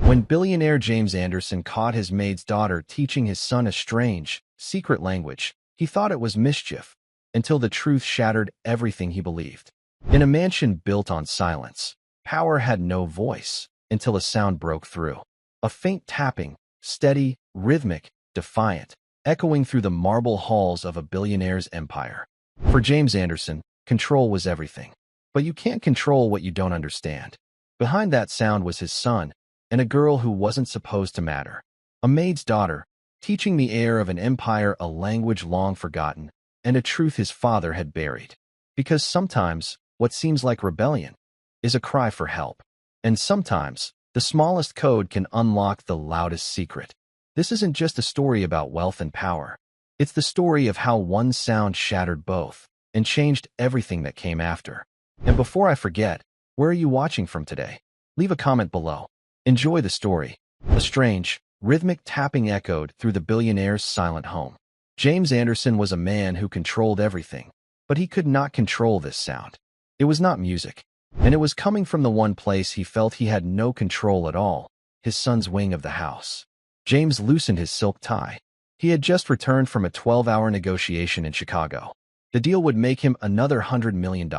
When billionaire James Anderson caught his maid's daughter teaching his son a strange, secret language, he thought it was mischief, until the truth shattered everything he believed. In a mansion built on silence, power had no voice until a sound broke through. A faint tapping, steady, rhythmic, defiant, echoing through the marble halls of a billionaire's empire. For James Anderson, control was everything. But you can't control what you don't understand. Behind that sound was his son, and a girl who wasn't supposed to matter. A maid's daughter, teaching the heir of an empire a language long forgotten, and a truth his father had buried. Because sometimes, what seems like rebellion is a cry for help. And sometimes, the smallest code can unlock the loudest secret. This isn't just a story about wealth and power. It's the story of how one sound shattered both and changed everything that came after. And before I forget, where are you watching from today? Leave a comment below. Enjoy the story. A strange, rhythmic tapping echoed through the billionaire's silent home. James Anderson was a man who controlled everything, but he could not control this sound. It was not music, and it was coming from the one place he felt he had no control at all, his son's wing of the house. James loosened his silk tie. He had just returned from a 12-hour negotiation in Chicago. The deal would make him another $100 million.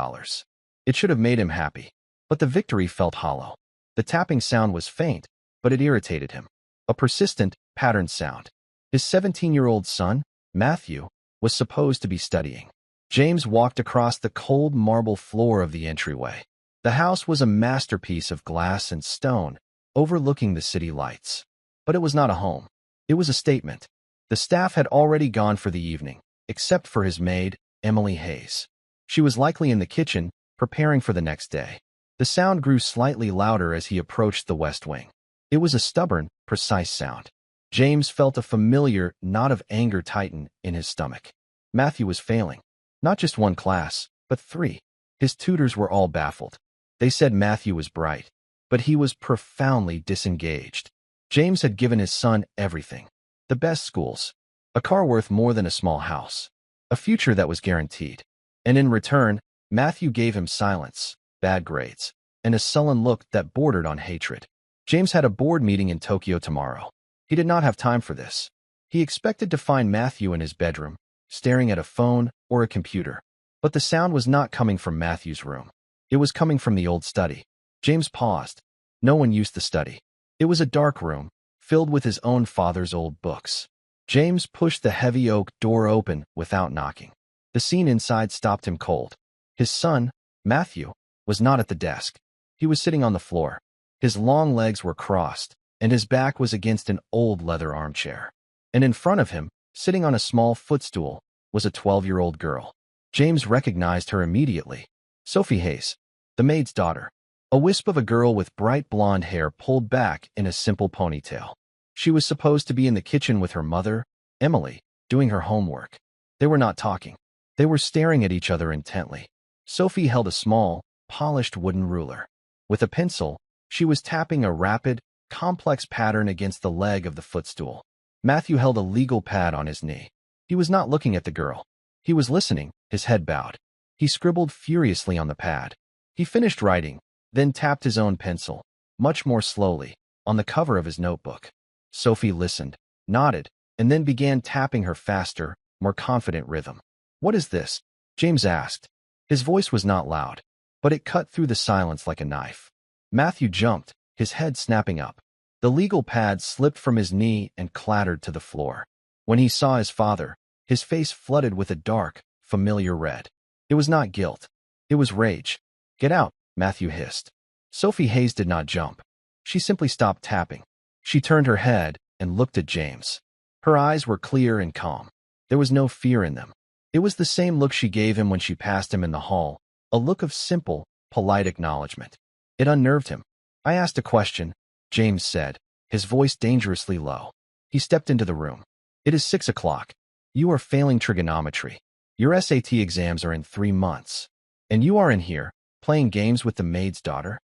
It should have made him happy, but the victory felt hollow. The tapping sound was faint, but it irritated him. A persistent, patterned sound. His 17-year-old son, Matthew, was supposed to be studying. James walked across the cold marble floor of the entryway. The house was a masterpiece of glass and stone, overlooking the city lights. But it was not a home. It was a statement. The staff had already gone for the evening, except for his maid, Emily Hayes. She was likely in the kitchen, preparing for the next day. The sound grew slightly louder as he approached the west wing. It was a stubborn, precise sound. James felt a familiar knot of anger tighten in his stomach. Matthew was failing. Not just one class, but 3. His tutors were all baffled. They said Matthew was bright, but he was profoundly disengaged. James had given his son everything. The best schools, a car worth more than a small house, a future that was guaranteed. And in return, Matthew gave him silence, bad grades, and a sullen look that bordered on hatred. James had a board meeting in Tokyo tomorrow. He did not have time for this. He expected to find Matthew in his bedroom, staring at a phone or a computer. But the sound was not coming from Matthew's room. It was coming from the old study. James paused. No one used the study. It was a dark room, filled with his own father's old books. James pushed the heavy oak door open without knocking. The scene inside stopped him cold. His son, Matthew, was not at the desk. He was sitting on the floor. His long legs were crossed, and his back was against an old leather armchair. And in front of him, sitting on a small footstool, was a 12-year-old girl. James recognized her immediately. Sophie Hayes, the maid's daughter. A wisp of a girl with bright blonde hair pulled back in a simple ponytail. She was supposed to be in the kitchen with her mother, Emily, doing her homework. They were not talking. They were staring at each other intently. Sophie held a small, polished wooden ruler. With a pencil, she was tapping a rapid, complex pattern against the leg of the footstool. Matthew held a legal pad on his knee. He was not looking at the girl. He was listening, his head bowed. He scribbled furiously on the pad. He finished writing, then tapped his own pencil, much more slowly, on the cover of his notebook. Sophie listened, nodded, and then began tapping her faster, more confident rhythm. "What is this?" James asked. His voice was not loud, but it cut through the silence like a knife. Matthew jumped, his head snapping up. The legal pad slipped from his knee and clattered to the floor. When he saw his father, his face flooded with a dark, familiar red. It was not guilt. It was rage. "Get out," Matthew hissed. Sophie Hayes did not jump. She simply stopped tapping. She turned her head and looked at James. Her eyes were clear and calm. There was no fear in them. It was the same look she gave him when she passed him in the hall, a look of simple, polite acknowledgement. It unnerved him. "I asked a question," James said, his voice dangerously low. He stepped into the room. "It is 6 o'clock. You are failing trigonometry. Your SAT exams are in 3 months. And you are in here, playing games with the maid's daughter?"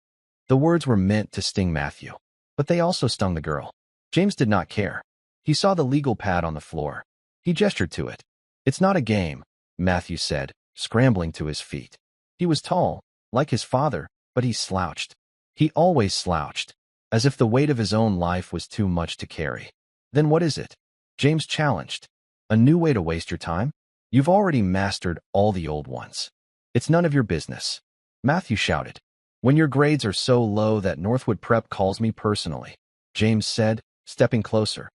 The words were meant to sting Matthew, but they also stung the girl. James did not care. He saw the legal pad on the floor. He gestured to it. "It's not a game," Matthew said, scrambling to his feet. He was tall, like his father, but he slouched. He always slouched. as if the weight of his own life was too much to carry. Then what is it? James challenged. A new way to waste your time? You've already mastered all the old ones. It's none of your business. Matthew shouted. When your grades are so low that Northwood Prep calls me personally, James said, stepping closer.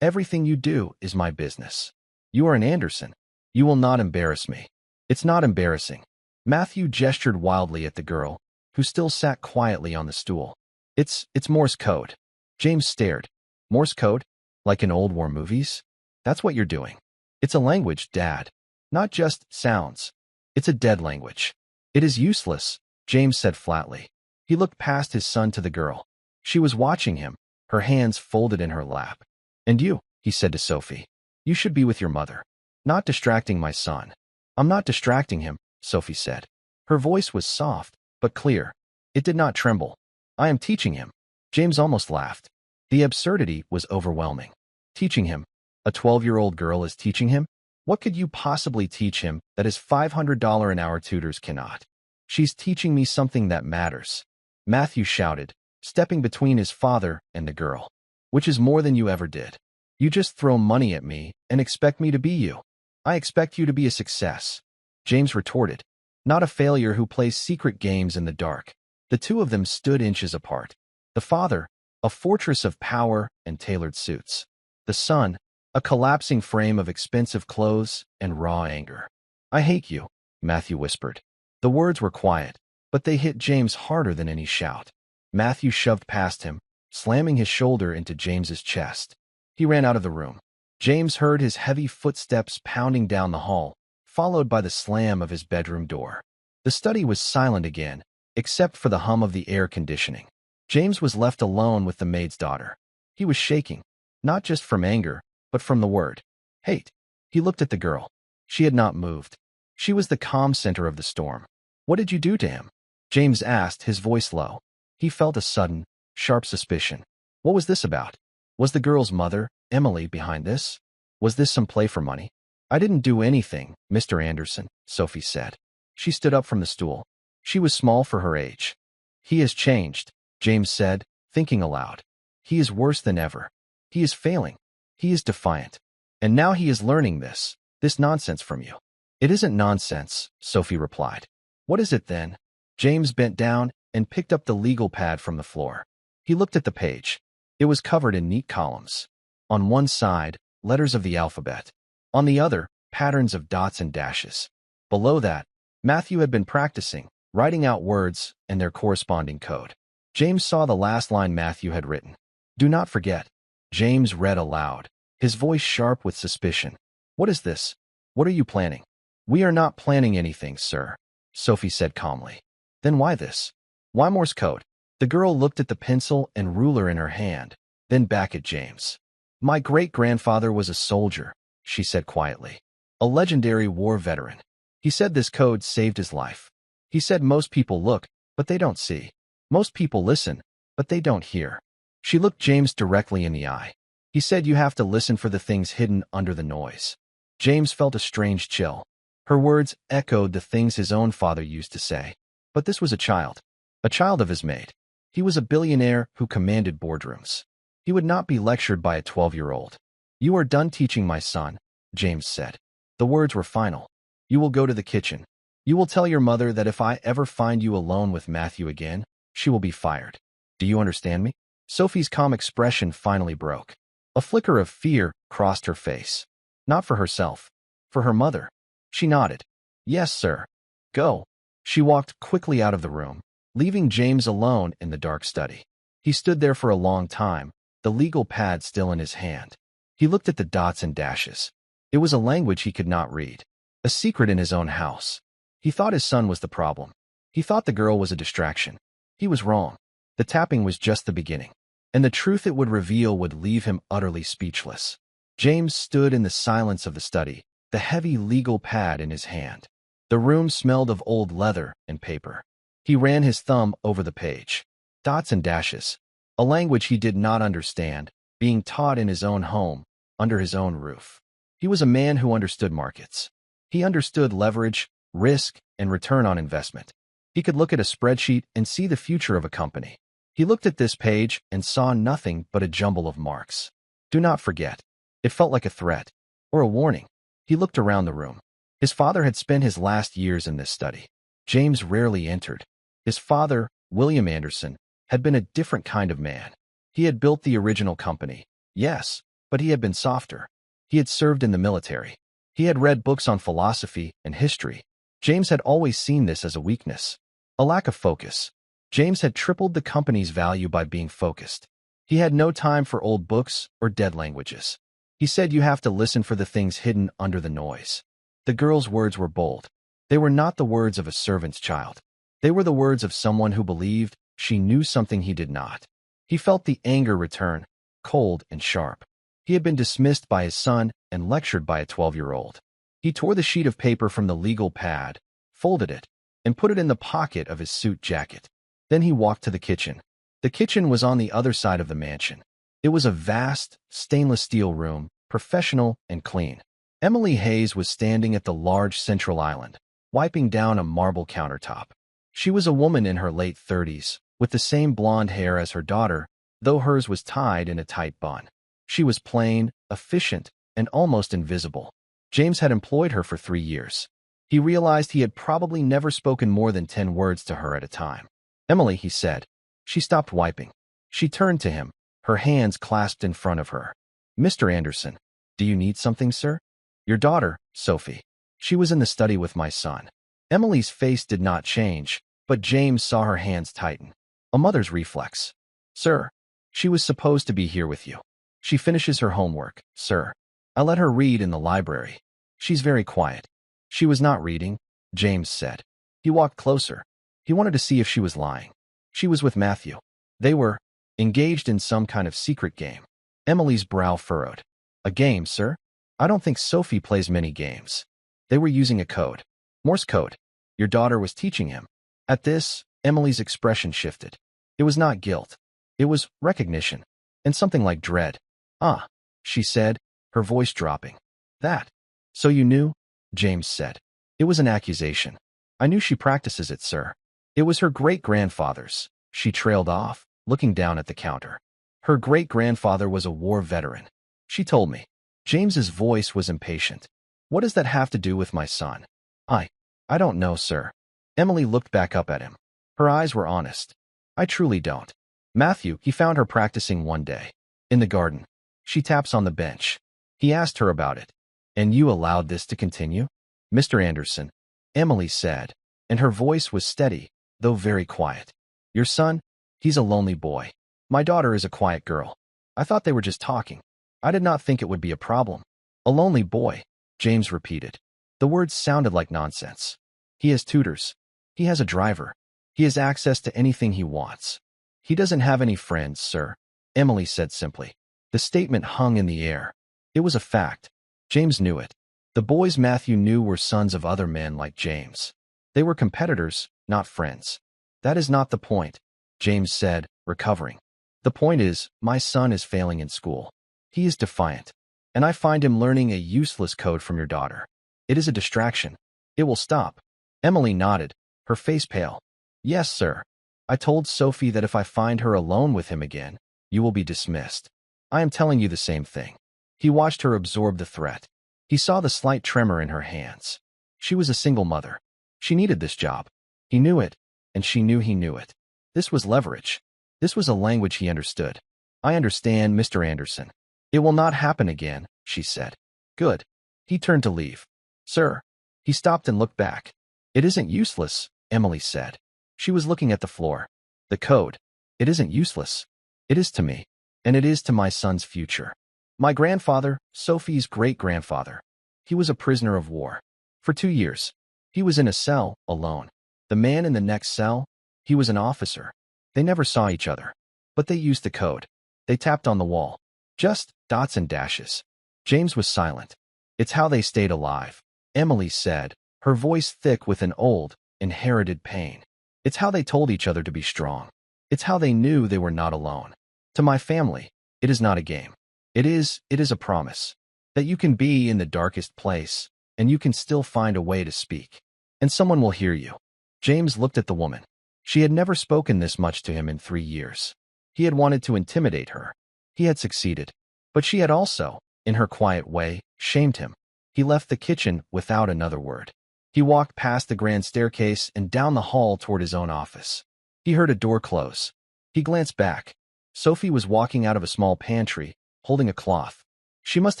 Everything you do is my business. You are an Anderson. You will not embarrass me. It's not embarrassing. Matthew gestured wildly at the girl, who still sat quietly on the stool. It's Morse code. James stared. Morse code? Like in old war movies? That's what you're doing. It's a language, Dad. Not just sounds. It's a dead language. It is useless, James said flatly. He looked past his son to the girl. She was watching him, her hands folded in her lap. And you, he said to Sophie, you should be with your mother. Not distracting my son. I'm not distracting him, Sophie said. Her voice was soft, but clear. It did not tremble. I am teaching him. James almost laughed. The absurdity was overwhelming. Teaching him? A 12-year-old girl is teaching him? What could you possibly teach him that his $500 an hour tutors cannot? She's teaching me something that matters. Matthew shouted, stepping between his father and the girl. Which is more than you ever did. You just throw money at me and expect me to be you. I expect you to be a success. James retorted. Not a failure who plays secret games in the dark. The two of them stood inches apart. The father, a fortress of power and tailored suits. The son, a collapsing frame of expensive clothes and raw anger. I hate you, Matthew whispered. The words were quiet, but they hit James harder than any shout. Matthew shoved past him, slamming his shoulder into James's chest. He ran out of the room. James heard his heavy footsteps pounding down the hall, followed by the slam of his bedroom door. The study was silent again, except for the hum of the air conditioning. James was left alone with the maid's daughter. He was shaking, not just from anger, but from the word hate. He looked at the girl. She had not moved. She was the calm center of the storm. What did you do to him? James asked, his voice low. He felt a sudden, sharp suspicion. What was this about? Was the girl's mother, Emily, behind this? Was this some play for money? I didn't do anything, Mr. Anderson, Sophie said. She stood up from the stool. She was small for her age. He has changed, James said, thinking aloud. He is worse than ever. He is failing. He is defiant. And now he is learning this nonsense from you. It isn't nonsense, Sophie replied. What is it then? James bent down and picked up the legal pad from the floor. He looked at the page. It was covered in neat columns. On one side, letters of the alphabet. On the other, patterns of dots and dashes. Below that, Matthew had been practicing, writing out words and their corresponding code. James saw the last line Matthew had written. Do not forget. James read aloud, his voice sharp with suspicion. What is this? What are you planning? We are not planning anything, sir, Sophie said calmly. Then why this? Why Morse code? The girl looked at the pencil and ruler in her hand, then back at James. My great-grandfather was a soldier, she said quietly. A legendary war veteran. He said this code saved his life. He said most people look, but they don't see. Most people listen, but they don't hear. She looked James directly in the eye. He said you have to listen for the things hidden under the noise. James felt a strange chill. Her words echoed the things his own father used to say. But this was a child of his maid. He was a billionaire who commanded boardrooms. He would not be lectured by a 12-year-old. You are done teaching my son, James said. The words were final. You will go to the kitchen. You will tell your mother that if I ever find you alone with Matthew again, she will be fired. Do you understand me? Sophie's calm expression finally broke. A flicker of fear crossed her face. Not for herself. For her mother. She nodded. Yes, sir. Go. She walked quickly out of the room, leaving James alone in the dark study. He stood there for a long time, the legal pad still in his hand. He looked at the dots and dashes. It was a language he could not read. A secret in his own house. He thought his son was the problem. He thought the girl was a distraction. He was wrong. The tapping was just the beginning. And the truth it would reveal would leave him utterly speechless. James stood in the silence of the study, the heavy legal pad in his hand. The room smelled of old leather and paper. He ran his thumb over the page. Dots and dashes. A language he did not understand, being taught in his own home, under his own roof. He was a man who understood markets. He understood leverage, risk, and return on investment. He could look at a spreadsheet and see the future of a company. He looked at this page and saw nothing but a jumble of marks. Do not forget. It felt like a threat, or a warning. He looked around the room. His father had spent his last years in this study. James rarely entered. His father, William Anderson, had been a different kind of man. He had built the original company, yes, but he had been softer. He had served in the military. He had read books on philosophy and history. James had always seen this as a weakness, a lack of focus. James had tripled the company's value by being focused. He had no time for old books or dead languages. He said you have to listen for the things hidden under the noise. The girl's words were bold. They were not the words of a servant's child. They were the words of someone who believed she knew something he did not. He felt the anger return, cold and sharp. He had been dismissed by his son and lectured by a 12-year-old. He tore the sheet of paper from the legal pad, folded it, and put it in the pocket of his suit jacket. Then he walked to the kitchen. The kitchen was on the other side of the mansion. It was a vast, stainless steel room, professional and clean. Emily Hayes was standing at the large central island, wiping down a marble countertop. She was a woman in her late 30s, with the same blonde hair as her daughter, though hers was tied in a tight bun. She was plain, efficient, and almost invisible. James had employed her for 3 years. He realized he had probably never spoken more than 10 words to her at a time. Emily, he said. She stopped wiping. She turned to him, her hands clasped in front of her. Mr. Anderson, do you need something, sir? Your daughter, Sophie. She was in the study with my son. Emily's face did not change, but James saw her hands tighten. A mother's reflex. Sir, she was supposed to be here with you. She finishes her homework, sir. I let her read in the library. She's very quiet. She was not reading, James said. He walked closer. He wanted to see if she was lying. She was with Matthew. They were engaged in some kind of secret game. Emily's brow furrowed. A game, sir? I don't think Sophie plays many games. They were using a code. Morse code. Your daughter was teaching him. At this, Emily's expression shifted. It was not guilt. It was recognition, and something like dread. Ah, she said, her voice dropping. That. So you knew? James said. It was an accusation. I knew she practices it, sir. It was her great-grandfather's. She trailed off, looking down at the counter. Her great-grandfather was a war veteran. She told me. James's voice was impatient. What does that have to do with my son? I don't know, sir. Emily looked back up at him. Her eyes were honest. I truly don't. Matthew, he found her practicing one day. In the garden. She taps on the bench. He asked her about it. And you allowed this to continue? Mr. Anderson, Emily said, and her voice was steady, though very quiet. Your son? He's a lonely boy. My daughter is a quiet girl. I thought they were just talking. I did not think it would be a problem. A lonely boy, James repeated. The words sounded like nonsense. He has tutors. He has a driver. He has access to anything he wants. He doesn't have any friends, sir, Emily said simply. The statement hung in the air. It was a fact. James knew it. The boys Matthew knew were sons of other men like James. They were competitors, not friends. That is not the point, James said, recovering. The point is, my son is failing in school. He is defiant. And I find him learning a useless code from your daughter. It is a distraction. It will stop. Emily nodded, her face pale. Yes, sir. I told Sophie that if I find her alone with him again, you will be dismissed. I am telling you the same thing. He watched her absorb the threat. He saw the slight tremor in her hands. She was a single mother. She needed this job. He knew it, and she knew he knew it. This was leverage. This was a language he understood. I understand, Mr. Anderson. It will not happen again, she said. Good. He turned to leave. Sir. He stopped and looked back. It isn't useless, Emily said. She was looking at the floor. The code. It isn't useless. It is to me. And it is to my son's future. My grandfather, Sophie's great-grandfather. He was a prisoner of war. For 2 years. He was in a cell, alone. The man in the next cell, he was an officer. They never saw each other. But they used the code. They tapped on the wall. Just dots and dashes. James was silent. It's how they stayed alive, Emily said, her voice thick with an old, inherited pain. It's how they told each other to be strong. It's how they knew they were not alone. To my family, it is not a game. It is a promise. That you can be in the darkest place, and you can still find a way to speak. And someone will hear you. James looked at the woman. She had never spoken this much to him in 3 years. He had wanted to intimidate her. He had succeeded. But she had also, in her quiet way, shamed him. He left the kitchen without another word. He walked past the grand staircase and down the hall toward his own office. He heard a door close. He glanced back. Sophie was walking out of a small pantry, holding a cloth. She must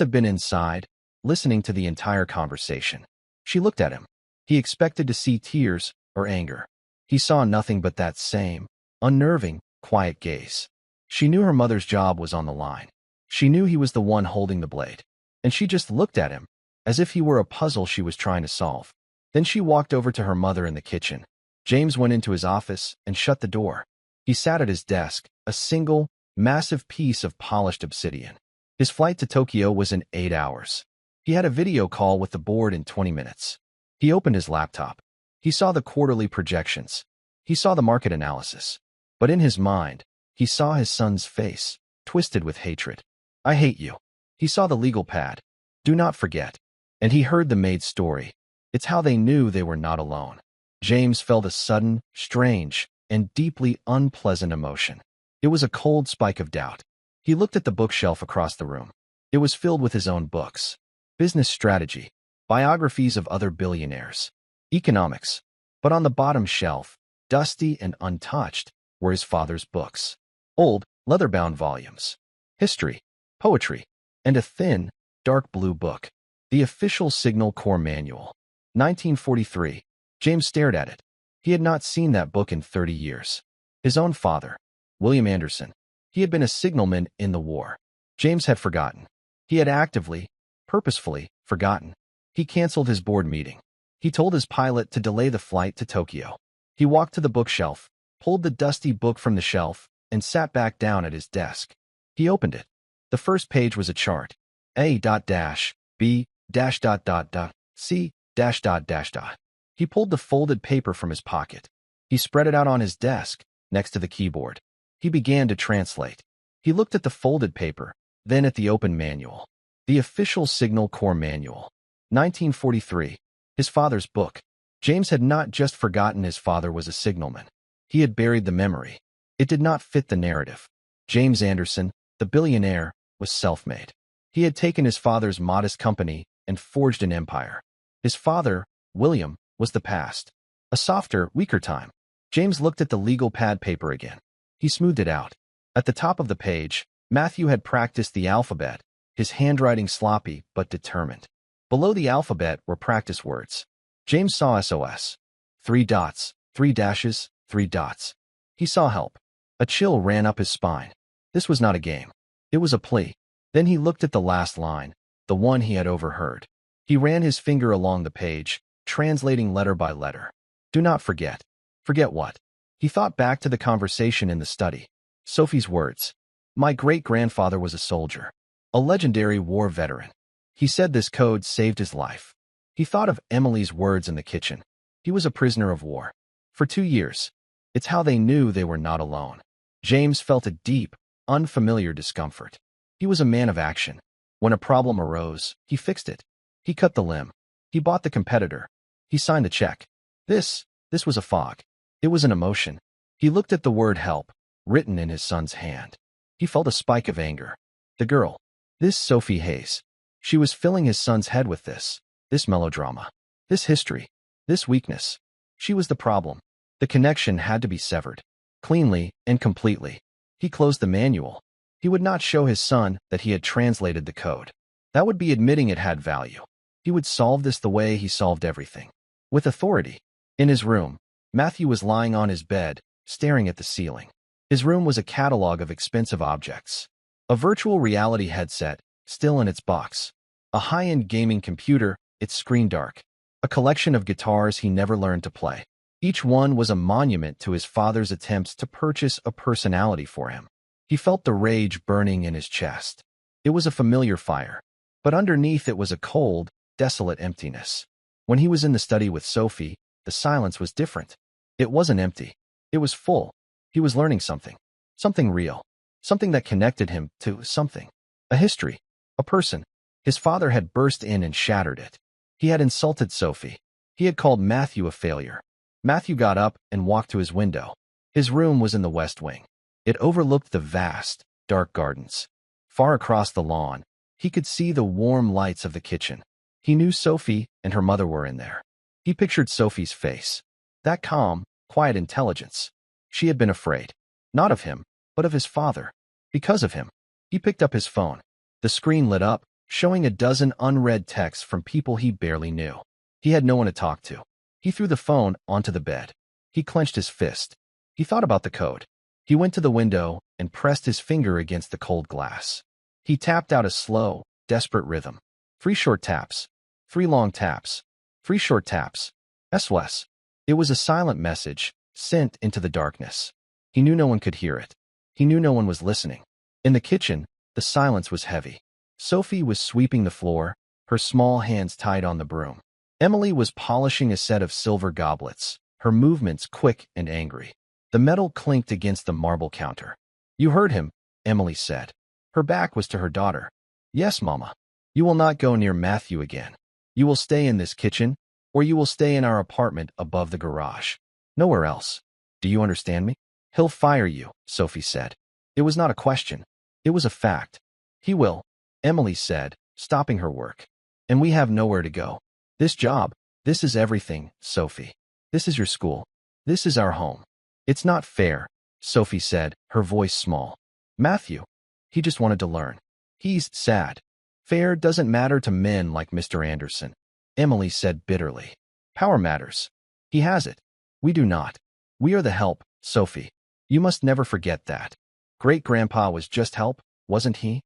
have been inside, listening to the entire conversation. She looked at him. He expected to see tears or anger. He saw nothing but that same, unnerving, quiet gaze. She knew her mother's job was on the line. She knew he was the one holding the blade. And she just looked at him, as if he were a puzzle she was trying to solve. Then she walked over to her mother in the kitchen. James went into his office and shut the door. He sat at his desk, a single, massive piece of polished obsidian. His flight to Tokyo was in 8 hours. He had a video call with the board in 20 minutes. He opened his laptop. He saw the quarterly projections. He saw the market analysis. But in his mind, he saw his son's face, twisted with hatred. I hate you. He saw the legal pad. Do not forget. And he heard the maid's story. It's how they knew they were not alone. James felt a sudden, strange, and deeply unpleasant emotion. It was a cold spike of doubt. He looked at the bookshelf across the room. It was filled with his own books. Business strategy, biographies of other billionaires, economics. But on the bottom shelf, dusty and untouched, were his father's books. Old, leather-bound volumes. History, poetry, and a thin, dark blue book. The Official Signal Corps Manual. 1943. James stared at it. He had not seen that book in 30 years. His own father, William Anderson. He had been a signalman in the war. James had forgotten. He had actively, purposefully, forgotten. He canceled his board meeting. He told his pilot to delay the flight to Tokyo. He walked to the bookshelf, pulled the dusty book from the shelf, and sat back down at his desk. He opened it. The first page was a chart. A dash, B dash dot dot dot, C dash dot dash dot. He pulled the folded paper from his pocket. He spread it out on his desk, next to the keyboard. He began to translate. He looked at the folded paper, then at the open manual. The Official Signal Corps Manual. 1943. His father's book. James had not just forgotten his father was a signalman. He had buried the memory. It did not fit the narrative. James Anderson, the billionaire, was self-made. He had taken his father's modest company and forged an empire. His father, William, was the past. A softer, weaker time. James looked at the legal pad paper again. He smoothed it out. At the top of the page, Matthew had practiced the alphabet, his handwriting sloppy but determined. Below the alphabet were practice words. James saw SOS. 3 dots, 3 dashes, 3 dots. He saw help. A chill ran up his spine. This was not a game. It was a plea. Then he looked at the last line, the one he had overheard. He ran his finger along the page, translating letter by letter. Do not forget. Forget what? He thought back to the conversation in the study. Sophie's words. My great-grandfather was a soldier, a legendary war veteran. He said this code saved his life. He thought of Emily's words in the kitchen. He was a prisoner of war. For 2 years. It's how they knew they were not alone. James felt a deep, unfamiliar discomfort. He was a man of action. When a problem arose, he fixed it. He cut the limb. He bought the competitor. He signed the check. This was a fog. It was an emotion. He looked at the word help, written in his son's hand. He felt a spike of anger. The girl. This Sophie Hayes. She was filling his son's head with this melodrama, this history, this weakness. She was the problem. The connection had to be severed, cleanly and completely. He closed the manual. He would not show his son that he had translated the code. That would be admitting it had value. He would solve this the way he solved everything. With authority. In his room, Matthew was lying on his bed, staring at the ceiling. His room was a catalog of expensive objects. A virtual reality headset, still in its box. A high-end gaming computer, its screen dark. A collection of guitars he never learned to play. Each one was a monument to his father's attempts to purchase a personality for him. He felt the rage burning in his chest. It was a familiar fire, but underneath it was a cold, desolate emptiness. When he was in the study with Sophie, the silence was different. It wasn't empty. It was full. He was learning something. Something real. Something that connected him to something. A history. A person. His father had burst in and shattered it. He had insulted Sophie. He had called Matthew a failure. Matthew got up and walked to his window. His room was in the west wing. It overlooked the vast, dark gardens. Far across the lawn, he could see the warm lights of the kitchen. He knew Sophie and her mother were in there. He pictured Sophie's face. That calm, quiet intelligence. She had been afraid. Not of him, but of his father. Because of him. He picked up his phone. The screen lit up, showing a dozen unread texts from people he barely knew. He had no one to talk to. He threw the phone onto the bed. He clenched his fist. He thought about the code. He went to the window and pressed his finger against the cold glass. He tapped out a slow, desperate rhythm. 3 short taps. 3 long taps. 3 short taps. SOS. It was a silent message, sent into the darkness. He knew no one could hear it. He knew no one was listening. In the kitchen, the silence was heavy. Sophie was sweeping the floor, her small hands tied on the broom. Emily was polishing a set of silver goblets, her movements quick and angry. The metal clinked against the marble counter. "You heard him," Emily said. Her back was to her daughter. "Yes, Mama. You will not go near Matthew again. You will stay in this kitchen, or you will stay in our apartment above the garage. Nowhere else. Do you understand me?" "He'll fire you," Sophie said. It was not a question. It was a fact. "He will," Emily said, stopping her work. "And we have nowhere to go. This job, this is everything, Sophie. This is your school. This is our home." "It's not fair," Sophie said, her voice small. "Matthew, he just wanted to learn. He's sad. Fair doesn't matter to men like Mr. Anderson," Emily said bitterly. "Power matters. He has it. We do not. We are the help, Sophie. You must never forget that. Great-grandpa was just help, wasn't he?"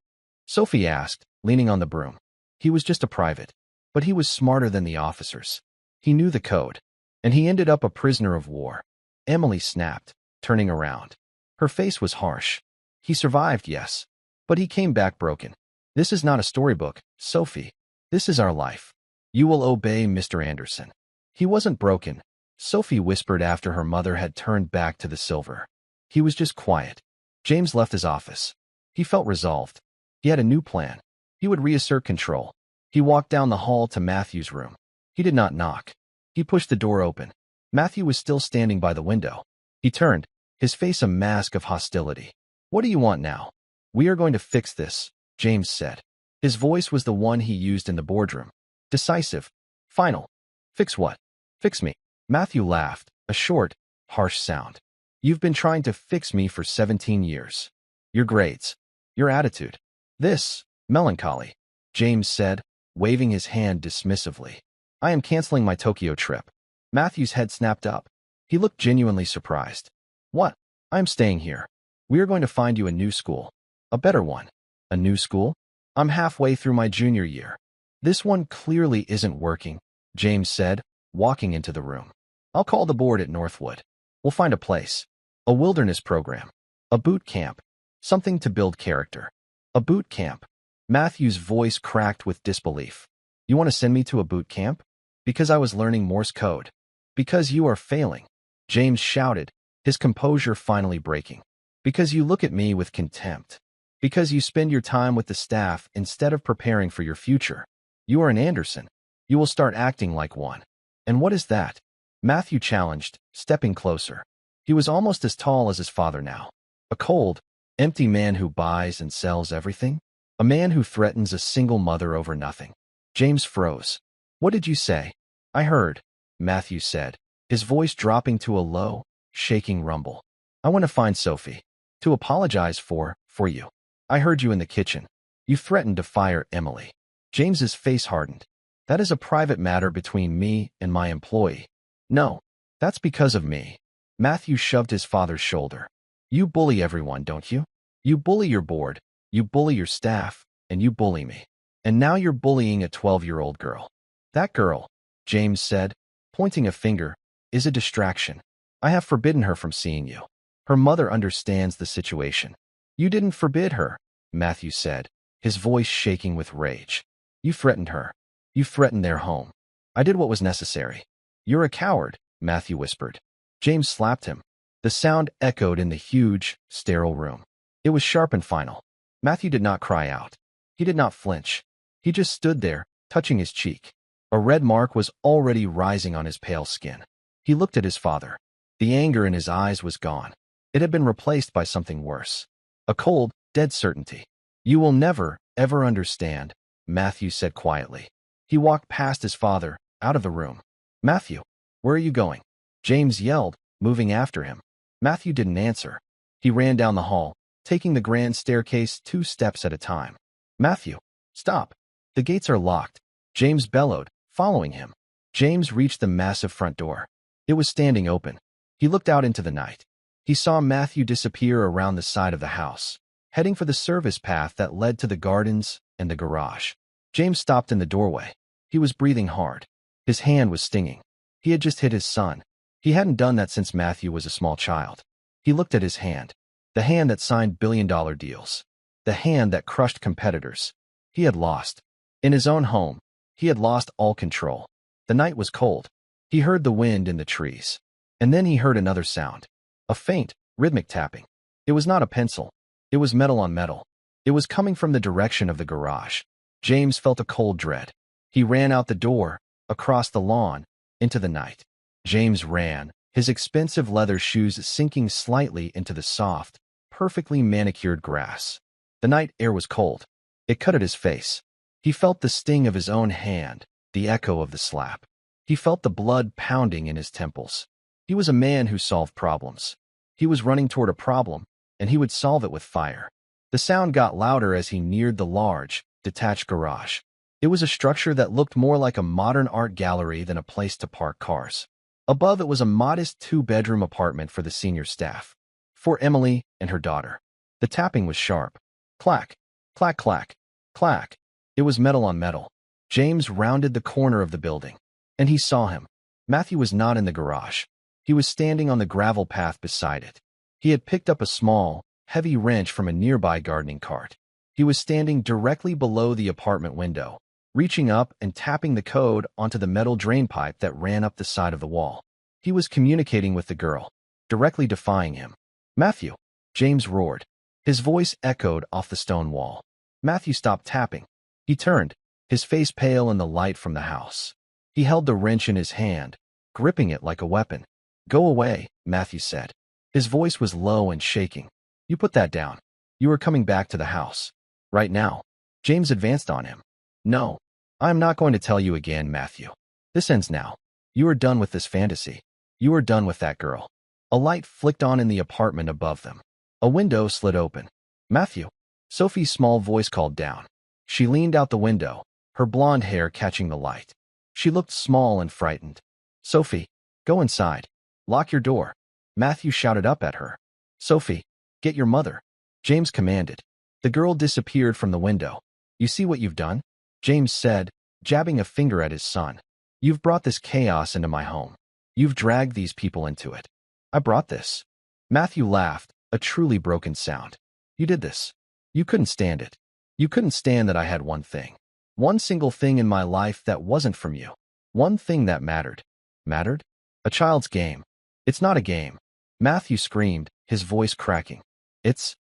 Sophie asked, leaning on the broom. "He was just a private. But he was smarter than the officers. He knew the code. And he ended up a prisoner of war." Emily snapped, turning around. Her face was harsh. "He survived, yes. But he came back broken. This is not a storybook, Sophie. This is our life. You will obey Mr. Anderson." "He wasn't broken," Sophie whispered after her mother had turned back to the silver. "He was just quiet." James left his office. He felt resolved. He had a new plan. He would reassert control. He walked down the hall to Matthew's room. He did not knock. He pushed the door open. Matthew was still standing by the window. He turned, his face a mask of hostility. "What do you want now?" "We are going to fix this," James said. His voice was the one he used in the boardroom. Decisive. Final. "Fix what?" "Fix me." Matthew laughed, a short, harsh sound. "You've been trying to fix me for 17 years. Your grades. Your attitude. This, melancholy," James said, waving his hand dismissively. "I am canceling my Tokyo trip." Matthew's head snapped up. He looked genuinely surprised. "What? I am staying here. We are going to find you a new school. A better one." "A new school? I'm halfway through my junior year." "This one clearly isn't working," James said, walking into the room. "I'll call the board at Northwood. We'll find a place. A wilderness program. A boot camp. Something to build character." "A boot camp?" Matthew's voice cracked with disbelief. "You want to send me to a boot camp? Because I was learning Morse code. Because you are failing," James shouted, his composure finally breaking. "Because you look at me with contempt. Because you spend your time with the staff instead of preparing for your future. You are an Anderson. You will start acting like one." "And what is that?" Matthew challenged, stepping closer. He was almost as tall as his father now. "A cold, empty man who buys and sells everything? A man who threatens a single mother over nothing." James froze. "What did you say?" "I heard," Matthew said, his voice dropping to a low, shaking rumble. "I want to find Sophie. To apologize for you. I heard you in the kitchen. You threatened to fire Emily." James's face hardened. "That is a private matter between me and my employee." "No, that's because of me." Matthew shoved his father's shoulder. "You bully everyone, don't you? You bully your board, you bully your staff, and you bully me. And now you're bullying a 12-year-old girl." "That girl," James said, pointing a finger, "is a distraction. I have forbidden her from seeing you. Her mother understands the situation." "You didn't forbid her," Matthew said, his voice shaking with rage. "You threatened her. You threatened their home. I did what was necessary." "You're a coward," Matthew whispered. James slapped him. The sound echoed in the huge, sterile room. It was sharp and final. Matthew did not cry out. He did not flinch. He just stood there, touching his cheek. A red mark was already rising on his pale skin. He looked at his father. The anger in his eyes was gone. It had been replaced by something worse. A cold, dead certainty. "You will never, ever understand," Matthew said quietly. He walked past his father, out of the room. "Matthew, where are you going?" James yelled, moving after him. Matthew didn't answer. He ran down the hall, taking the grand staircase 2 steps at a time. "Matthew, stop. The gates are locked," James bellowed, following him. James reached the massive front door. It was standing open. He looked out into the night. He saw Matthew disappear around the side of the house, heading for the service path that led to the gardens and the garage. James stopped in the doorway. He was breathing hard. His hand was stinging. He had just hit his son. He hadn't done that since Matthew was a small child. He looked at his hand. The hand that signed billion-dollar deals. The hand that crushed competitors. He had lost. In his own home, he had lost all control. The night was cold. He heard the wind in the trees. And then he heard another sound. A faint, rhythmic tapping. It was not a pencil. It was metal on metal. It was coming from the direction of the garage. James felt a cold dread. He ran out the door, across the lawn, into the night. James ran, his expensive leather shoes sinking slightly into the soft, perfectly manicured grass. The night air was cold. It cut at his face. He felt the sting of his own hand, the echo of the slap. He felt the blood pounding in his temples. He was a man who solved problems. He was running toward a problem, and he would solve it with fire. The sound got louder as he neared the large, detached garage. It was a structure that looked more like a modern art gallery than a place to park cars. Above it was a modest 2-bedroom apartment for the senior staff. For Emily and her daughter. The tapping was sharp. Clack, clack, clack, clack. It was metal on metal. James rounded the corner of the building. And he saw him. Matthew was not in the garage. He was standing on the gravel path beside it. He had picked up a small, heavy wrench from a nearby gardening cart. He was standing directly below the apartment window, reaching up and tapping the code onto the metal drain pipe that ran up the side of the wall. He was communicating with the girl, directly defying him. "Matthew!" James roared. His voice echoed off the stone wall. Matthew stopped tapping. He turned, his face pale in the light from the house. He held the wrench in his hand, gripping it like a weapon. "Go away," Matthew said. His voice was low and shaking. "You put that down. You are coming back to the house. Right now." James advanced on him. "No, I am not going to tell you again, Matthew. This ends now. You are done with this fantasy. You are done with that girl." A light flicked on in the apartment above them. A window slid open. "Matthew!" Sophie's small voice called down. She leaned out the window, her blonde hair catching the light. She looked small and frightened. "Sophie, go inside. Lock your door." Matthew shouted up at her. "Sophie, get your mother," James commanded. The girl disappeared from the window. "You see what you've done?" James said, jabbing a finger at his son. "You've brought this chaos into my home. You've dragged these people into it." "I brought this." Matthew laughed, a truly broken sound. "You did this. You couldn't stand it. You couldn't stand that I had one thing. One single thing in my life that wasn't from you. One thing that mattered." "Mattered?" "A child's game." "It's not a game," Matthew screamed, his voice cracking. It's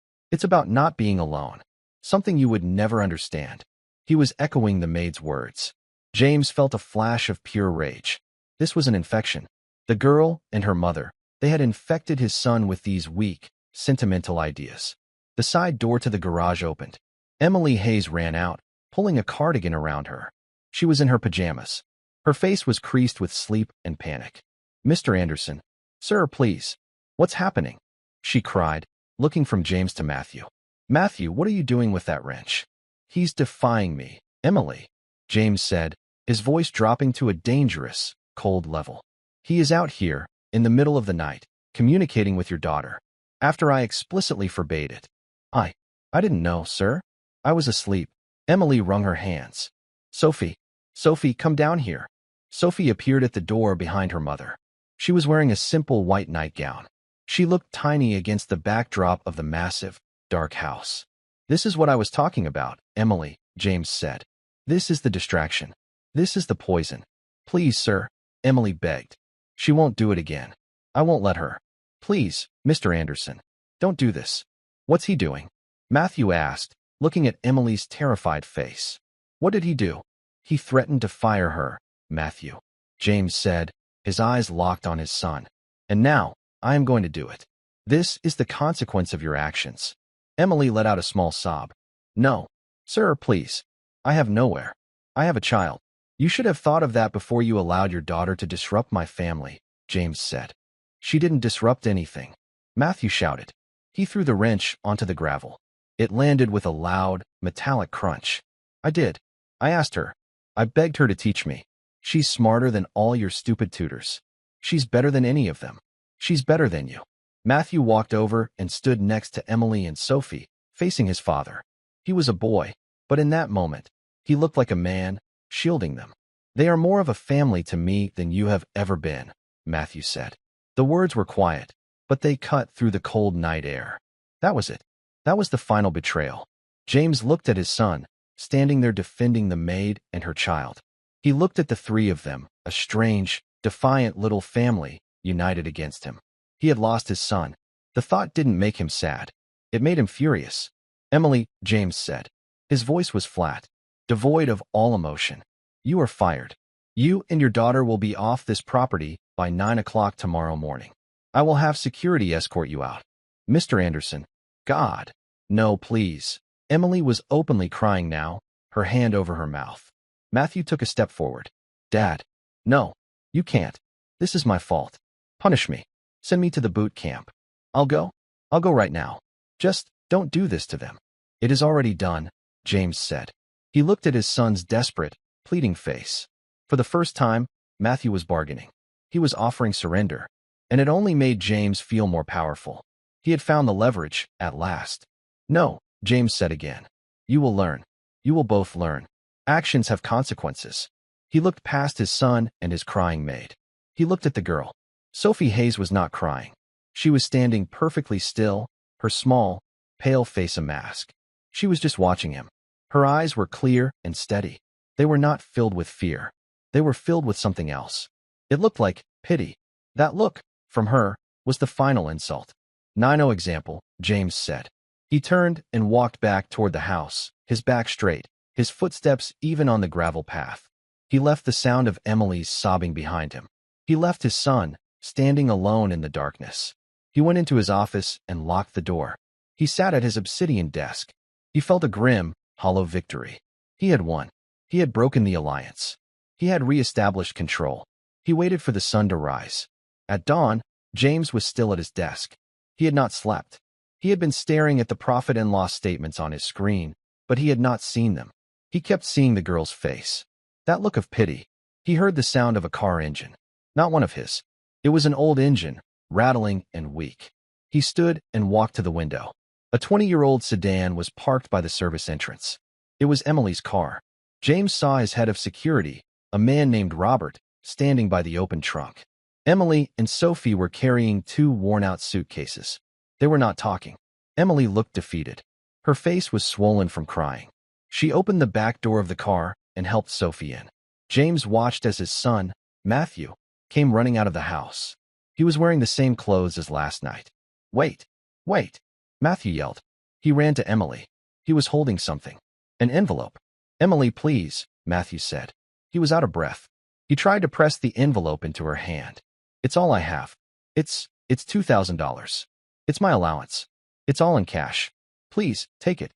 about not being alone. Something you would never understand." He was echoing the maid's words. James felt a flash of pure rage. This was an infection. The girl and her mother, they had infected his son with these weak, sentimental ideas. The side door to the garage opened. Emily Hayes ran out, pulling a cardigan around her. She was in her pajamas. Her face was creased with sleep and panic. "Mr. Anderson." "Sir, please. What's happening?" she cried, looking from James to Matthew. "Matthew, what are you doing with that wrench?" "He's defying me, Emily," James said, his voice dropping to a dangerous, cold level. "He is out here, in the middle of the night, communicating with your daughter, after I explicitly forbade it." I didn't know, sir. I was asleep." Emily wrung her hands. Sophie, come down here." Sophie appeared at the door behind her mother. She was wearing a simple white nightgown. She looked tiny against the backdrop of the massive, dark house. "This is what I was talking about, Emily," James said. "This is the distraction. This is the poison. Please, sir," Emily begged. "She won't do it again. I won't let her. Please, Mr. Anderson, don't do this." "What's he doing?" Matthew asked, looking at Emily's terrified face. "What did he do?" "He threatened to fire her, Matthew," James said, his eyes locked on his son. And now, I am going to do it. This is the consequence of your actions. Emily let out a small sob. No, sir, please. I have nowhere. I have a child. You should have thought of that before you allowed your daughter to disrupt my family, James said. She didn't disrupt anything. Matthew shouted. He threw the wrench onto the gravel. It landed with a loud, metallic crunch. I did. I asked her. I begged her to teach me. She's smarter than all your stupid tutors. She's better than any of them. She's better than you. Matthew walked over and stood next to Emily and Sophie, facing his father. He was a boy, but in that moment, he looked like a man, shielding them. They are more of a family to me than you have ever been, Matthew said. The words were quiet, but they cut through the cold night air. That was it. That was the final betrayal. James looked at his son, standing there defending the maid and her child. He looked at the three of them, a strange, defiant little family, united against him. He had lost his son. The thought didn't make him sad. It made him furious. Emily, James said. His voice was flat, devoid of all emotion. You are fired. You and your daughter will be off this property by 9 o'clock tomorrow morning. I will have security escort you out. Mr. Anderson. God. No, please. Emily was openly crying now, her hand over her mouth. Matthew took a step forward. Dad. No. You can't. This is my fault. Punish me. Send me to the boot camp. I'll go. I'll go right now. Just don't do this to them. It is already done, James said. He looked at his son's desperate, pleading face. For the first time, Matthew was bargaining. He was offering surrender, and it only made James feel more powerful. He had found the leverage, at last. No, James said again. You will learn. You will both learn. Actions have consequences. He looked past his son and his crying maid. He looked at the girl. Sophie Hayes was not crying. She was standing perfectly still, her small, pale face a mask. She was just watching him. Her eyes were clear and steady. They were not filled with fear. They were filled with something else. It looked like pity. That look, from her, was the final insult. No example, James said. He turned and walked back toward the house, his back straight, his footsteps even on the gravel path. He left the sound of Emily's sobbing behind him. He left his son, standing alone in the darkness. He went into his office and locked the door. He sat at his obsidian desk. He felt a grim, hollow victory. He had won. He had broken the alliance. He had re-established control. He waited for the sun to rise. At dawn, James was still at his desk. He had not slept. He had been staring at the profit and loss statements on his screen, but he had not seen them. He kept seeing the girl's face. That look of pity. He heard the sound of a car engine. Not one of his. It was an old engine, rattling and weak. He stood and walked to the window. A 20-year-old sedan was parked by the service entrance. It was Emily's car. James saw his head of security, a man named Robert, standing by the open trunk. Emily and Sophie were carrying two worn-out suitcases. They were not talking. Emily looked defeated. Her face was swollen from crying. She opened the back door of the car and helped Sophie in. James watched as his son, Matthew, came running out of the house. He was wearing the same clothes as last night. Wait, wait, Matthew yelled. He ran to Emily. He was holding something. An envelope. Emily, please, Matthew said. He was out of breath. He tried to press the envelope into her hand. It's all I have. It's $2,000. It's my allowance. It's all in cash. Please, take it.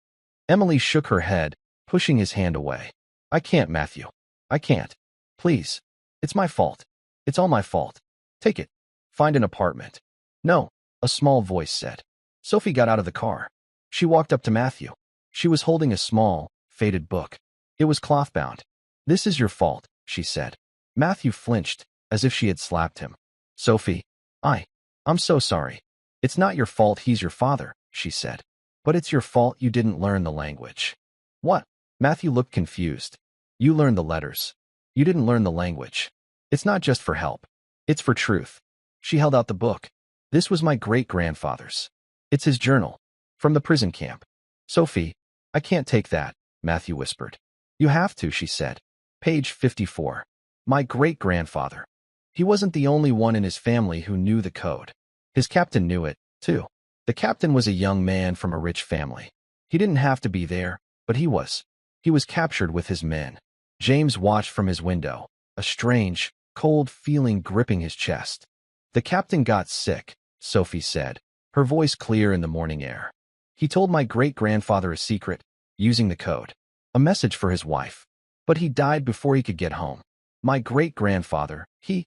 Emily shook her head, pushing his hand away. I can't, Matthew. I can't. Please. It's my fault. It's all my fault. Take it. Find an apartment. No, a small voice said. Sophie got out of the car. She walked up to Matthew. She was holding a small, faded book. It was cloth-bound. This is your fault, she said. Matthew flinched, as if she had slapped him. Sophie, I'm so sorry. It's not your fault he's your father, she said. But it's your fault you didn't learn the language. What? Matthew looked confused. You learned the letters. You didn't learn the language. It's not just for help. It's for truth. She held out the book. This was my great-grandfather's. It's his journal. From the prison camp. Sophie, I can't take that, Matthew whispered. You have to, she said. Page 54. My great-grandfather. He wasn't the only one in his family who knew the code. His captain knew it, too. The captain was a young man from a rich family. He didn't have to be there, but he was. He was captured with his men. James watched from his window, a strange, cold feeling gripping his chest. The captain got sick, Sophie said, her voice clear in the morning air. He told my great-grandfather a secret, using the code. A message for his wife. But he died before he could get home. My great-grandfather, he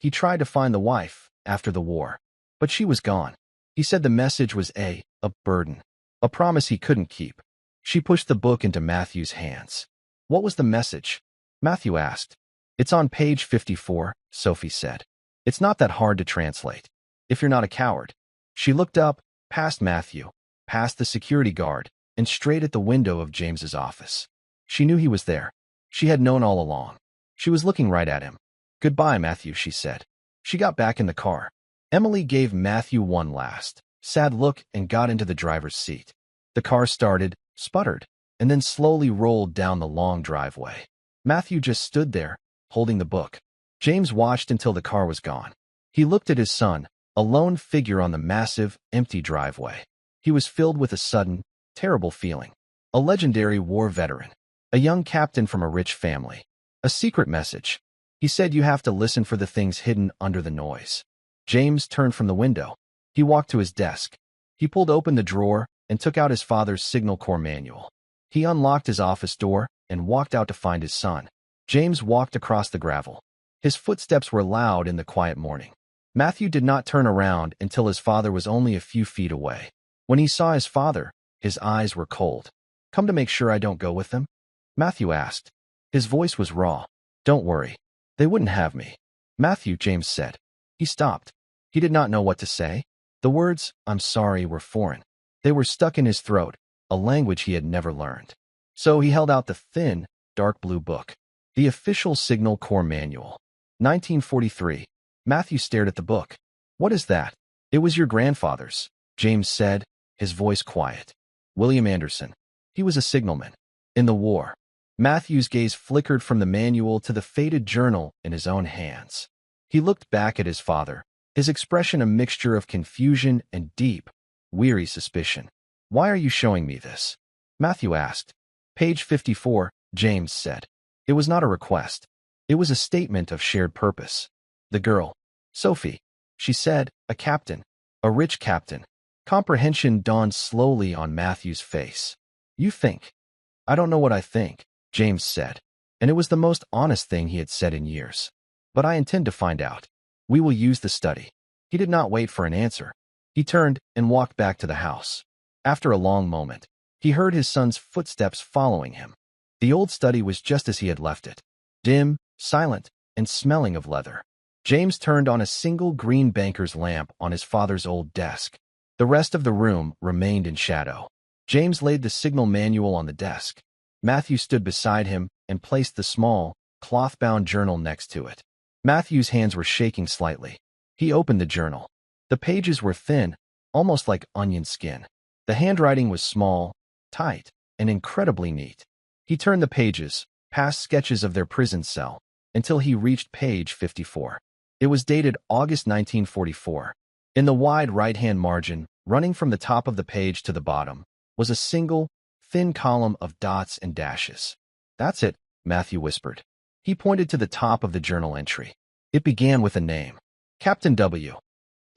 tried to find the wife after the war. But she was gone. He said the message was a burden. A promise he couldn't keep. She pushed the book into Matthew's hands. What was the message? Matthew asked. It's on page 54, Sophie said. It's not that hard to translate, if you're not a coward. She looked up, past Matthew, past the security guard, and straight at the window of James's office. She knew he was there. She had known all along. She was looking right at him. Goodbye, Matthew, she said. She got back in the car. Emily gave Matthew one last, sad look and got into the driver's seat. The car started, sputtered, and then slowly rolled down the long driveway. Matthew just stood there, holding the book. James watched until the car was gone. He looked at his son, a lone figure on the massive, empty driveway. He was filled with a sudden, terrible feeling. A legendary war veteran. A young captain from a rich family. A secret message. He said you have to listen for the things hidden under the noise. James turned from the window. He walked to his desk. He pulled open the drawer and took out his father's Signal Corps manual. He unlocked his office door and walked out to find his son. James walked across the gravel. His footsteps were loud in the quiet morning. Matthew did not turn around until his father was only a few feet away. When he saw his father, his eyes were cold. Come to make sure I don't go with them? Matthew asked. His voice was raw. Don't worry. They wouldn't have me. Matthew, James said. He stopped. He did not know what to say. The words, I'm sorry, were foreign. They were stuck in his throat, a language he had never learned. So he held out the thin, dark blue book. The official Signal Corps manual. 1943. Matthew stared at the book. What is that? It was your grandfather's, James said, his voice quiet. William Anderson. He was a signalman. In the war. Matthew's gaze flickered from the manual to the faded journal in his own hands. He looked back at his father, his expression a mixture of confusion and deep, weary suspicion. Why are you showing me this? Matthew asked. Page 54, James said. It was not a request. It was a statement of shared purpose. The girl, Sophie, she said, a captain, a rich captain. Comprehension dawned slowly on Matthew's face. You think? I don't know what I think, James said, and it was the most honest thing he had said in years. But I intend to find out. We will use the study. He did not wait for an answer. He turned and walked back to the house. After a long moment, he heard his son's footsteps following him. The old study was just as he had left it. Dim, silent, and smelling of leather. James turned on a single green banker's lamp on his father's old desk. The rest of the room remained in shadow. James laid the signal manual on the desk. Matthew stood beside him and placed the small, cloth-bound journal next to it. Matthew's hands were shaking slightly. He opened the journal. The pages were thin, almost like onion skin. The handwriting was small, tight, and incredibly neat. He turned the pages, past sketches of their prison cell, until he reached page 54. It was dated August 1944. In the wide right-hand margin, running from the top of the page to the bottom, was a single, thin column of dots and dashes. That's it, Matthew whispered. He pointed to the top of the journal entry. It began with a name. Captain W.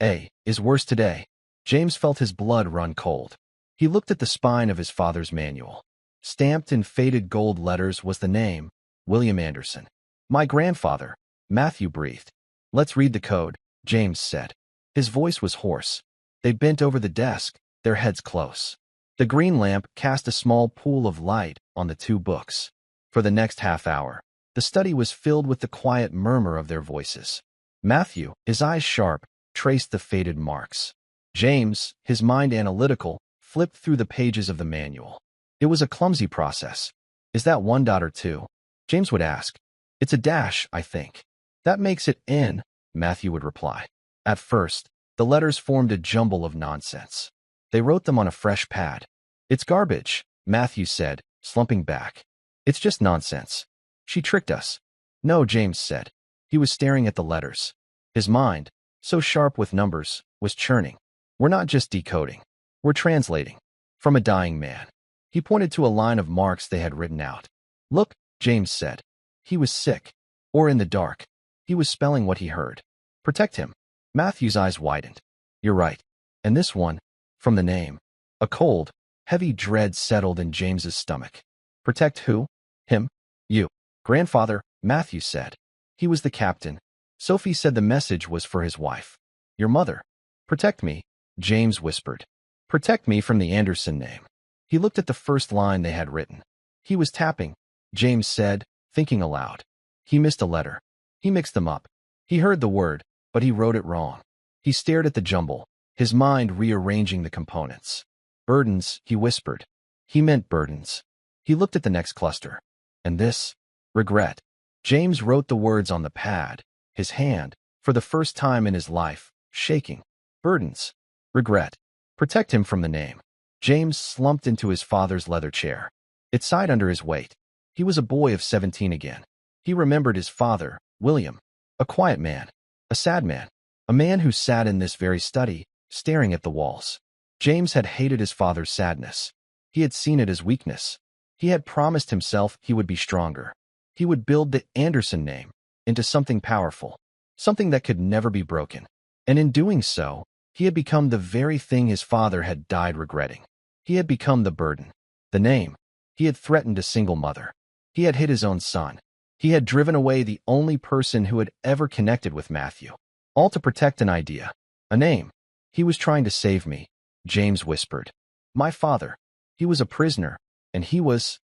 A. is worse today. James felt his blood run cold. He looked at the spine of his father's manual. Stamped in faded gold letters was the name, William Anderson. My grandfather, Matthew breathed. Let's read the code, James said. His voice was hoarse. They bent over the desk, their heads close. The green lamp cast a small pool of light on the two books. For the next half hour, the study was filled with the quiet murmur of their voices. Matthew, his eyes sharp, traced the faded marks. James, his mind analytical, flipped through the pages of the manual. It was a clumsy process. Is that 1 dot or 2? James would ask. It's a dash, I think. That makes it N, Matthew would reply. At first, the letters formed a jumble of nonsense. They wrote them on a fresh pad. It's garbage, Matthew said, slumping back. It's just nonsense. She tricked us. No, James said. He was staring at the letters. His mind, so sharp with numbers, was churning. We're not just decoding. We're translating. From a dying man. He pointed to a line of marks they had written out. Look, James said. He was sick. Or in the dark. He was spelling what he heard. Protect him. Matthew's eyes widened. You're right. And this one, from the name. A cold, heavy dread settled in James's stomach. Protect who? Him? You. Grandfather, Matthew said. He was the captain. Sophie said the message was for his wife. Your mother. Protect me, James whispered. Protect me from the Anderson name. He looked at the first line they had written. He was tapping, James said, thinking aloud. He missed a letter. He mixed them up. He heard the word, but he wrote it wrong. He stared at the jumble, his mind rearranging the components. Burdens, he whispered. He meant burdens. He looked at the next cluster. And this? Regret. James wrote the words on the pad, his hand, for the first time in his life, shaking. Burdens. Regret. Protect him from the name. James slumped into his father's leather chair. It sighed under his weight. He was a boy of 17 again. He remembered his father, William. A quiet man. A sad man. A man who sat in this very study, staring at the walls. James had hated his father's sadness. He had seen it as weakness. He had promised himself he would be stronger. He would build the Anderson name into something powerful, something that could never be broken. And in doing so, he had become the very thing his father had died regretting. He had become the burden. The name. He had threatened a single mother. He had hit his own son. He had driven away the only person who had ever connected with Matthew. All to protect an idea. A name. He was trying to save me, James whispered. My father. He was a prisoner, and he was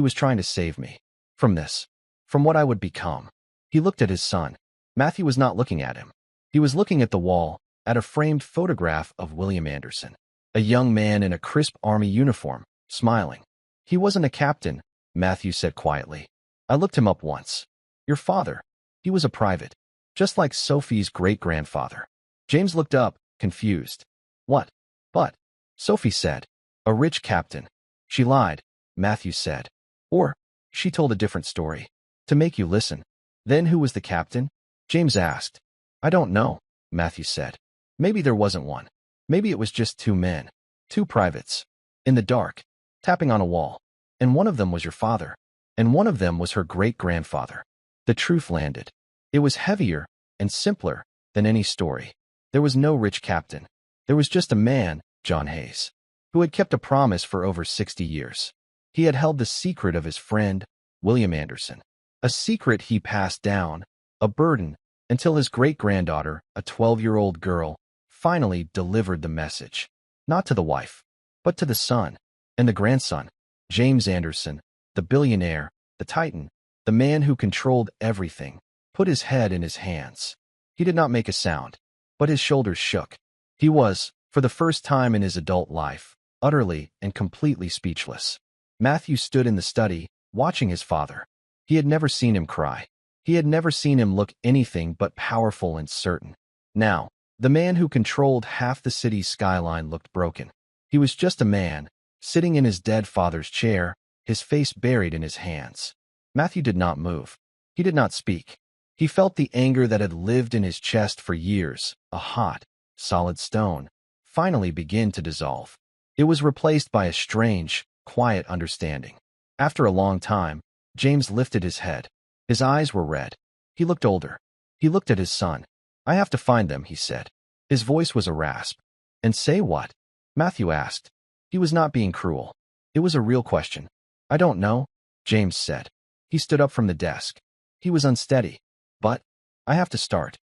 trying to save me. From this. From what I would become. He looked at his son. Matthew was not looking at him. He was looking at the wall, at a framed photograph of William Anderson. A young man in a crisp army uniform, smiling. He wasn't a captain, Matthew said quietly. I looked him up once. Your father. He was a private. Just like Sophie's great-grandfather. James looked up, confused. What? But, Sophie said. A rich captain. She lied, Matthew said. Or, she told a different story. To make you listen. Then who was the captain? James asked. I don't know, Matthew said. Maybe there wasn't one. Maybe it was just two men. Two privates. In the dark. Tapping on a wall. And one of them was your father. And one of them was her great-grandfather. The truth landed. It was heavier and simpler than any story. There was no rich captain. There was just a man, John Hayes, who had kept a promise for over 60 years. He had held the secret of his friend, William Anderson. A secret he passed down, a burden, until his great-granddaughter, a 12-year-old girl, finally delivered the message. Not to the wife, but to the son and the grandson. James Anderson, the billionaire, the titan, the man who controlled everything, put his head in his hands. He did not make a sound, but his shoulders shook. He was, for the first time in his adult life, utterly and completely speechless. Matthew stood in the study, watching his father. He had never seen him cry. He had never seen him look anything but powerful and certain. Now, the man who controlled half the city's skyline looked broken. He was just a man, sitting in his dead father's chair, his face buried in his hands. Matthew did not move. He did not speak. He felt the anger that had lived in his chest for years, a hot, solid stone, finally begin to dissolve. It was replaced by a strange, quiet understanding. After a long time, James lifted his head. His eyes were red. He looked older. He looked at his son. I have to find them, he said. His voice was a rasp. And say what? Matthew asked. He was not being cruel. It was a real question. I don't know, James said. He stood up from the desk. He was unsteady. But, I have to start.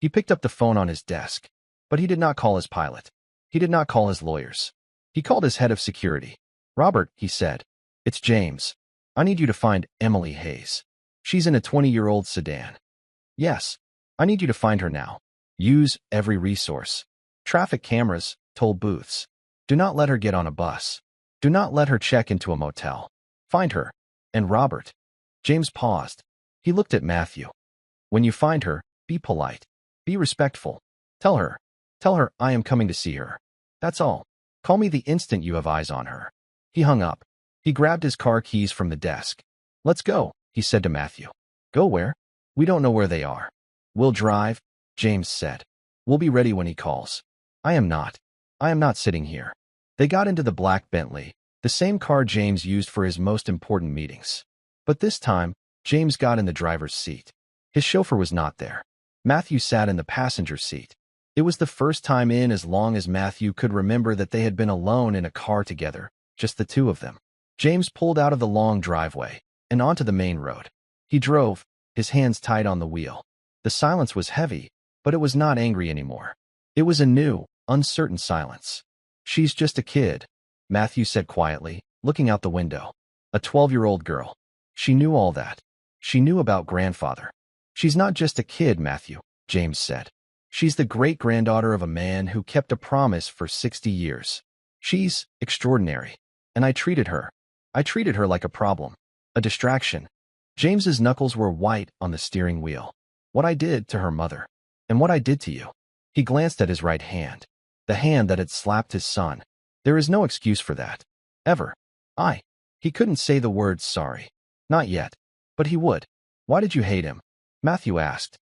He picked up the phone on his desk. But he did not call his pilot. He did not call his lawyers. He called his head of security. Robert, he said. It's James. I need you to find Emily Hayes. She's in a 20-year-old sedan. Yes. I need you to find her now. Use every resource. Traffic cameras, toll booths. Do not let her get on a bus. Do not let her check into a motel. Find her. And Robert. James paused. He looked at Matthew. When you find her, be polite. Be respectful. Tell her I am coming to see her. That's all. Call me the instant you have eyes on her. He hung up. He grabbed his car keys from the desk. Let's go, he said to Matthew. Go where? We don't know where they are. We'll drive, James said. We'll be ready when he calls. I am not sitting here. They got into the black Bentley, the same car James used for his most important meetings. But this time, James got in the driver's seat. His chauffeur was not there. Matthew sat in the passenger seat. It was the first time in as long as Matthew could remember that they had been alone in a car together, just the two of them. James pulled out of the long driveway and onto the main road. He drove, his hands tight on the wheel. The silence was heavy, but it was not angry anymore. It was a new, uncertain silence. "She's just a kid," Matthew said quietly, looking out the window. "A 12-year-old girl. She knew all that. She knew about grandfather." "She's not just a kid, Matthew," James said. "She's the great-granddaughter of a man who kept a promise for 60 years. She's extraordinary. And I treated her like a problem, a distraction." James's knuckles were white on the steering wheel. "What I did to her mother. And what I did to you." He glanced at his right hand, the hand that had slapped his son. "There is no excuse for that. Ever. He couldn't say the word sorry. Not yet. But he would." "Why did you hate him?" Matthew asked.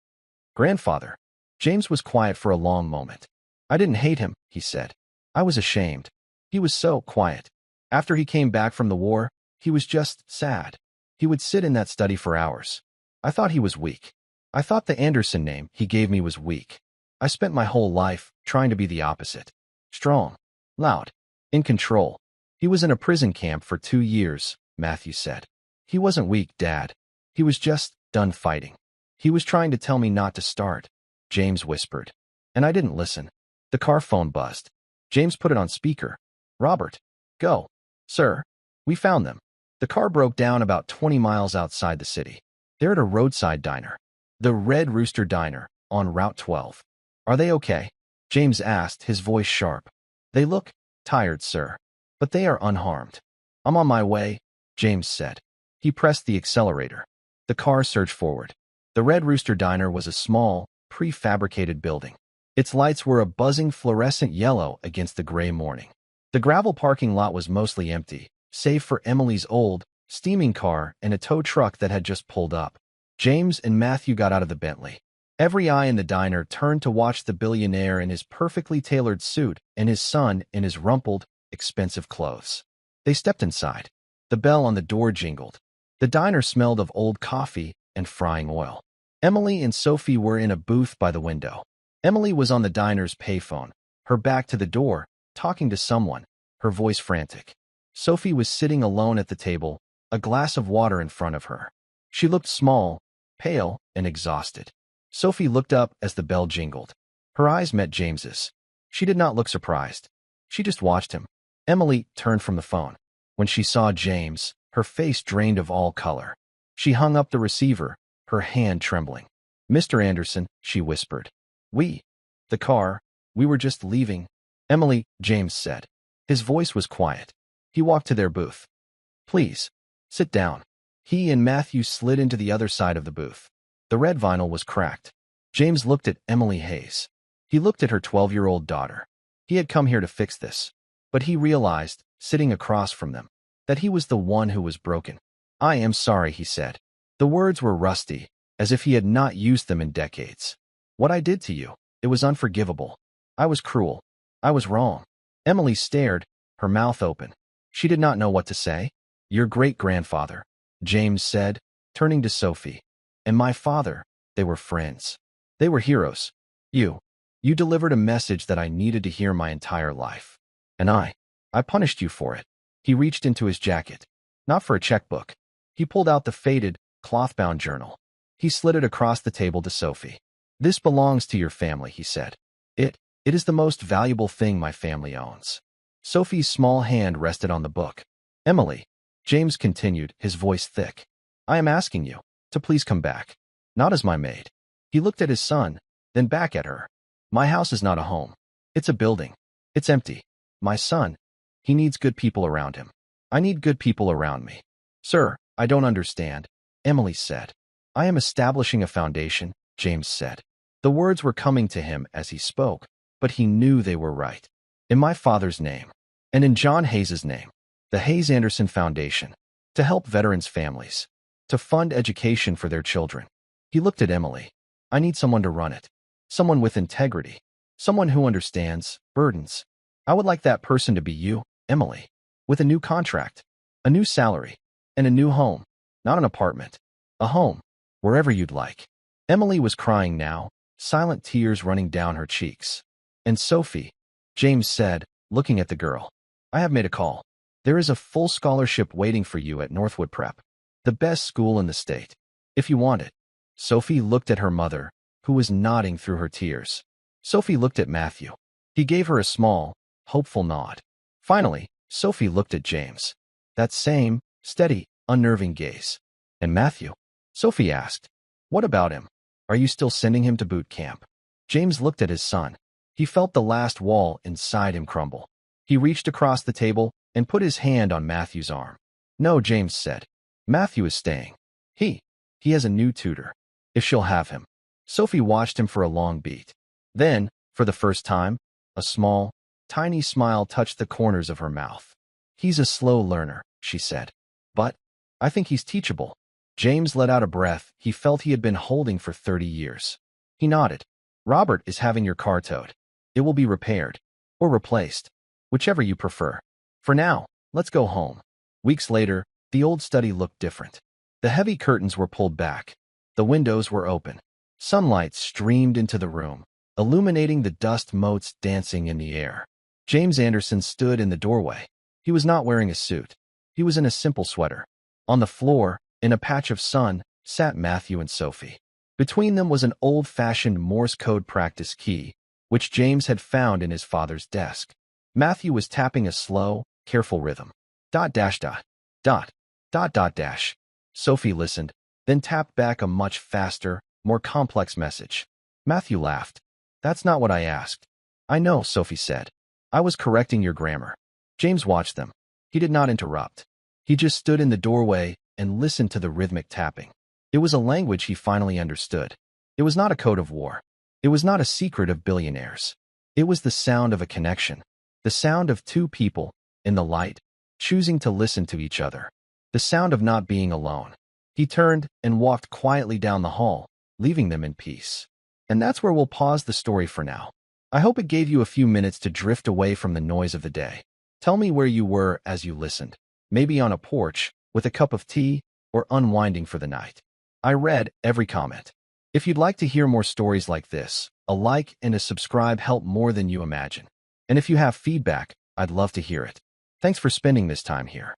"Grandfather." James was quiet for a long moment. "I didn't hate him," he said. "I was ashamed." He was so quiet. After he came back from the war, he was just sad. He would sit in that study for hours. "I thought he was weak. I thought the Anderson name he gave me was weak. I spent my whole life trying to be the opposite. Strong, loud, in control." "He was in a prison camp for 2 years," Matthew said. "He wasn't weak, Dad. He was just done fighting. He was trying to tell me not to start," James whispered. "And I didn't listen." The car phone buzzed. James put it on speaker. "Robert, go." "Sir, we found them." The car broke down about 20 miles outside the city. They're at a roadside diner. The Red Rooster Diner, on Route 12. "Are they okay?" James asked, his voice sharp. "They look tired, sir. But they are unharmed." "I'm on my way," James said. He pressed the accelerator. The car surged forward. The Red Rooster Diner was a small, prefabricated building. Its lights were a buzzing fluorescent yellow against the gray morning. The gravel parking lot was mostly empty, save for Emily's old, steaming car and a tow truck that had just pulled up. James and Matthew got out of the Bentley. Every eye in the diner turned to watch the billionaire in his perfectly tailored suit and his son in his rumpled, expensive clothes. They stepped inside. The bell on the door jingled. The diner smelled of old coffee and frying oil. Emily and Sophie were in a booth by the window. Emily was on the diner's payphone, her back to the door, talking to someone, her voice frantic. Sophie was sitting alone at the table, a glass of water in front of her. She looked small, pale, and exhausted. Sophie looked up as the bell jingled. Her eyes met James's. She did not look surprised. She just watched him. Emily turned from the phone. When she saw James, her face drained of all color. She hung up the receiver, her hand trembling. "Mr. Anderson," she whispered. The car, we were just leaving." "Emily," James said. His voice was quiet. He walked to their booth. "Please, sit down." He and Matthew slid into the other side of the booth. The red vinyl was cracked. James looked at Emily Hayes. He looked at her 12-year-old daughter. He had come here to fix this. But he realized, sitting across from them, that he was the one who was broken. "I am sorry," he said. The words were rusty, as if he had not used them in decades. "What I did to you, it was unforgivable. I was cruel. I was wrong." Emily stared, her mouth open. She did not know what to say. "Your great-grandfather," James said, turning to Sophie. "And my father, they were friends. They were heroes. You delivered a message that I needed to hear my entire life. And I punished you for it." He reached into his jacket. Not for a checkbook. He pulled out the faded, cloth-bound journal. He slid it across the table to Sophie. "This belongs to your family," he said. It is the most valuable thing my family owns." Sophie's small hand rested on the book. "Emily," James continued, his voice thick, "I am asking you to please come back. Not as my maid." He looked at his son, then back at her. "My house is not a home. It's a building. It's empty. My son, he needs good people around him. I need good people around me." "Sir, I don't understand," Emily said. "I am establishing a foundation," James said. The words were coming to him as he spoke, but he knew they were right. "In my father's name, and in John Hayes's name, the Hayes Anderson Foundation, to help veterans' families, to fund education for their children." He looked at Emily. "I need someone to run it. Someone with integrity. Someone who understands burdens. I would like that person to be you, Emily, with a new contract, a new salary, and a new home. Not an apartment. A home, wherever you'd like." Emily was crying now, silent tears running down her cheeks. And Sophie, James said, looking at the girl. I have made a call. There is a full scholarship waiting for you at Northwood Prep, the best school in the state, if you want it. Sophie looked at her mother, who was nodding through her tears. Sophie looked at Matthew. He gave her a small, hopeful nod. Finally, Sophie looked at James. That same, steady, unnerving gaze. And Matthew? Sophie asked. What about him? Are you still sending him to boot camp? James looked at his son. He felt the last wall inside him crumble. He reached across the table and put his hand on Matthew's arm. No, James said. Matthew is staying. He has a new tutor. If she'll have him. Sophie watched him for a long beat. Then, for the first time, a small, tiny smile touched the corners of her mouth. He's a slow learner, she said. But I think he's teachable. James let out a breath he felt he had been holding for 30 years. He nodded. Robert is having your car towed. It will be repaired. Or replaced. Whichever you prefer. For now, let's go home. Weeks later, the old study looked different. The heavy curtains were pulled back. The windows were open. Sunlight streamed into the room, illuminating the dust motes dancing in the air. James Anderson stood in the doorway. He was not wearing a suit. He was in a simple sweater. On the floor, in a patch of sun, sat Matthew and Sophie. Between them was an old-fashioned Morse code practice key, which James had found in his father's desk. Matthew was tapping a slow, careful rhythm. Dot dash dot. Dot. Dot dot dash. Sophie listened, then tapped back a much faster, more complex message. Matthew laughed. That's not what I asked. I know, Sophie said. I was correcting your grammar. James watched them. He did not interrupt. He just stood in the doorway and listened to the rhythmic tapping. It was a language he finally understood. It was not a code of war. It was not a secret of billionaires. It was the sound of a connection. The sound of two people, in the light, choosing to listen to each other. The sound of not being alone. He turned and walked quietly down the hall, leaving them in peace. And that's where we'll pause the story for now. I hope it gave you a few minutes to drift away from the noise of the day. Tell me where you were as you listened. Maybe on a porch, with a cup of tea, or unwinding for the night. I read every comment. If you'd like to hear more stories like this, a like and a subscribe help more than you imagine. And if you have feedback, I'd love to hear it. Thanks for spending this time here.